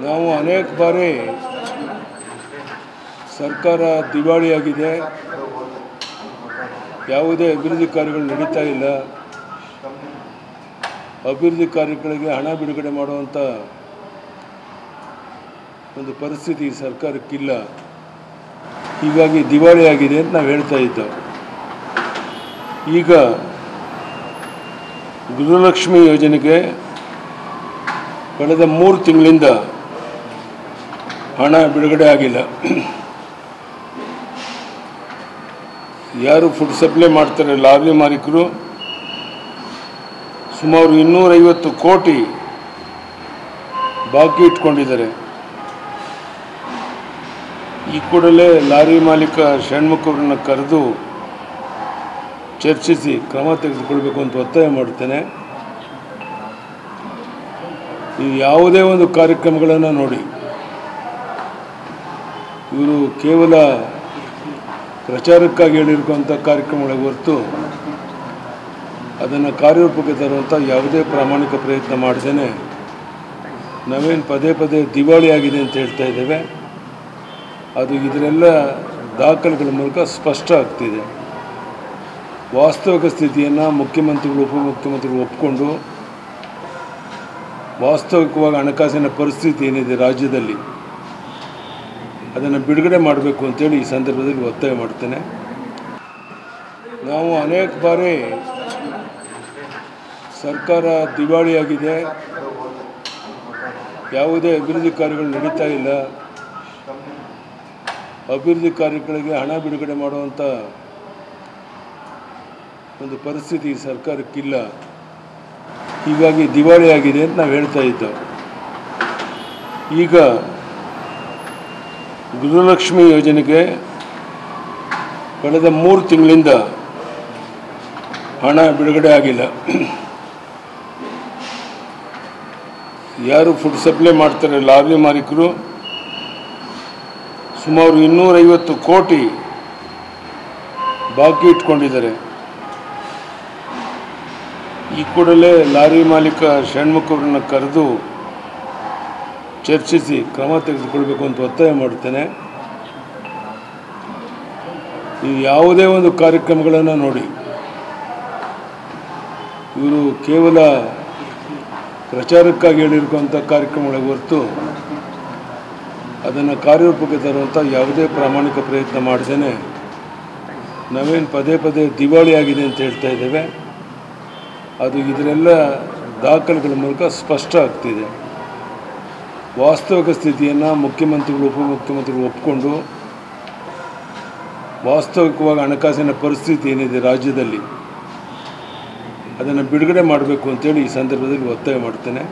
ನಾವು ಅನೇಕ ಬಾರಿ ಸರ್ಕಾರ ದಿವಾಳಿಯಾಗಿದೆ, ಯಾವುದೇ ಅಭಿವೃದ್ಧಿ ಕಾರ್ಯಗಳು ನಡೀತಾ ಇಲ್ಲ, ಅಭಿವೃದ್ಧಿ ಕಾರ್ಯಗಳಿಗೆ ಹಣ ಬಿಡುಗಡೆ ಮಾಡುವಂಥ ಒಂದು ಪರಿಸ್ಥಿತಿ ಸರ್ಕಾರಕ್ಕಿಲ್ಲ. ಹೀಗಾಗಿ ದಿವಾಳಿಯಾಗಿದೆ ಅಂತ ನಾವು ಹೇಳ್ತಾ ಇದ್ದೆವು. ಈಗ ಗೃಹಲಕ್ಷ್ಮಿ ಯೋಜನೆಗೆ ಕಳೆದ 3 ತಿಂಗಳಿಂದ ಹಣ ಬಿಡುಗಡೆ ಆಗಿಲ್ಲ. ಯಾರು ಫುಡ್ ಸಪ್ಲೈ ಮಾಡ್ತಾರೆ ಲಾರಿ ಮಾಲೀಕರು ಸುಮಾರು 250 ಕೋಟಿ ಬಾಕಿ ಇಟ್ಕೊಂಡಿದ್ದಾರೆ. ಈ ಕೂಡಲೇ ಲಾರಿ ಮಾಲೀಕ ಷಣ್ಮುಖರನ್ನು ಕರೆದು ಚರ್ಚಿಸಿ ಕ್ರಮ ತೆಗೆದುಕೊಳ್ಬೇಕು ಅಂತ ಒತ್ತಾಯ ಮಾಡ್ತೇನೆ. ನೀವು ಯಾವುದೇ ಒಂದು ಕಾರ್ಯಕ್ರಮಗಳನ್ನು ನೋಡಿ, ಇವರು ಕೇವಲ ಪ್ರಚಾರಕ್ಕಾಗಿ ಹೇಳಿರುವಂಥ ಕಾರ್ಯಕ್ರಮಗಳಿಗೆ ಹೊರತು ಅದನ್ನು ಕಾರ್ಯರೂಪಕ್ಕೆ ತರುವಂಥ ಯಾವುದೇ ಪ್ರಾಮಾಣಿಕ ಪ್ರಯತ್ನ ಮಾಡ್ದೇನೆ ನಾವೇನು ಪದೇ ಪದೇ ದಿವಾಳಿಯಾಗಿದೆ ಅಂತ ಹೇಳ್ತಾ ಇದ್ದೇವೆ, ಅದು ಇದರೆಲ್ಲ ದಾಖಲೆಗಳ ಮೂಲಕ ಸ್ಪಷ್ಟ ಆಗ್ತಿದೆ. ವಾಸ್ತವಿಕ ಸ್ಥಿತಿಯನ್ನು ಮುಖ್ಯಮಂತ್ರಿಗಳು ಉಪಮುಖ್ಯಮಂತ್ರಿಗಳು ಒಪ್ಪಿಕೊಂಡು ವಾಸ್ತವಿಕವಾಗಿ ಹಣಕಾಸಿನ ಪರಿಸ್ಥಿತಿ ಏನಿದೆ ರಾಜ್ಯದಲ್ಲಿ ಅದನ್ನು ಬಿಡುಗಡೆ ಮಾಡಬೇಕು ಅಂತೇಳಿ ಈ ಸಂದರ್ಭದಲ್ಲಿ ಒತ್ತಾಯ ಮಾಡ್ತೇನೆ. ನಾವು ಅನೇಕ ಬಾರಿ ಸರ್ಕಾರ ದಿವಾಳಿಯಾಗಿದೆ, ಯಾವುದೇ ಅಭಿವೃದ್ಧಿ ಕಾರ್ಯಗಳು ನಡೀತಾ ಇಲ್ಲ, ಅಭಿವೃದ್ಧಿ ಕಾರ್ಯಗಳಿಗೆ ಹಣ ಬಿಡುಗಡೆ ಮಾಡುವಂಥ ಒಂದು ಪರಿಸ್ಥಿತಿ ಸರ್ಕಾರಕ್ಕಿಲ್ಲ. ಹೀಗಾಗಿ ದಿವಾಳಿಯಾಗಿದೆ ಅಂತ ನಾವು ಹೇಳ್ತಾ ಇದ್ದೆವು. ಈಗ ಗೃಹಲಕ್ಷ್ಮಿ ಯೋಜನೆಗೆ ಕಳೆದ 3 ತಿಂಗಳಿಂದ ಹಣ ಬಿಡುಗಡೆ ಆಗಿಲ್ಲ. ಯಾರು ಫುಡ್ ಸಪ್ಲೈ ಮಾಡ್ತಾರೆ ಲಾರಿ ಮಾಲೀಕರು ಸುಮಾರು 250 ಕೋಟಿ ಬಾಕಿ ಇಟ್ಕೊಂಡಿದ್ದಾರೆ. ಈ ಕೂಡಲೇ ಲಾರಿ ಮಾಲೀಕ ಷಣ್ಮುಖರನ್ನು ಕರೆದು ಚರ್ಚಿಸಿ ಕ್ರಮ ತೆಗೆದುಕೊಳ್ಬೇಕು ಅಂತ ಒತ್ತಾಯ ಮಾಡ್ತೇನೆ. ನೀವು ಯಾವುದೇ ಒಂದು ಕಾರ್ಯಕ್ರಮಗಳನ್ನು ನೋಡಿ, ಇವರು ಕೇವಲ ಪ್ರಚಾರಕ್ಕಾಗಿ ಹೇಳಿರುವಂಥ ಕಾರ್ಯಕ್ರಮಗಳಿಗೆ ಹೊರತು ಅದನ್ನು ಕಾರ್ಯರೂಪಕ್ಕೆ ತರುವಂಥ ಯಾವುದೇ ಪ್ರಾಮಾಣಿಕ ಪ್ರಯತ್ನ ಮಾಡ್ದೇನೆ ನಾವೇನು ಪದೇ ಪದೇ ದಿವಾಳಿಯಾಗಿದೆ ಅಂತ ಹೇಳ್ತಾ ಇದ್ದೇವೆ, ಅದು ಇದರೆಲ್ಲ ದಾಖಲೆಗಳ ಮೂಲಕ ಸ್ಪಷ್ಟ ಆಗ್ತಿದೆ. ವಾಸ್ತವಿಕ ಸ್ಥಿತಿಯನ್ನು ಮುಖ್ಯಮಂತ್ರಿಗಳು ಉಪಮುಖ್ಯಮಂತ್ರಿಗಳು ಒಪ್ಪಿಕೊಂಡು ವಾಸ್ತವಿಕವಾಗಿ ಹಣಕಾಸಿನ ಪರಿಸ್ಥಿತಿ ಏನಿದೆ ರಾಜ್ಯದಲ್ಲಿ ಅದನ್ನು ಬಿಡುಗಡೆ ಮಾಡಬೇಕು ಅಂತೇಳಿ ಈ ಸಂದರ್ಭದಲ್ಲಿ ಒತ್ತಾಯ ಮಾಡ್ತೇನೆ.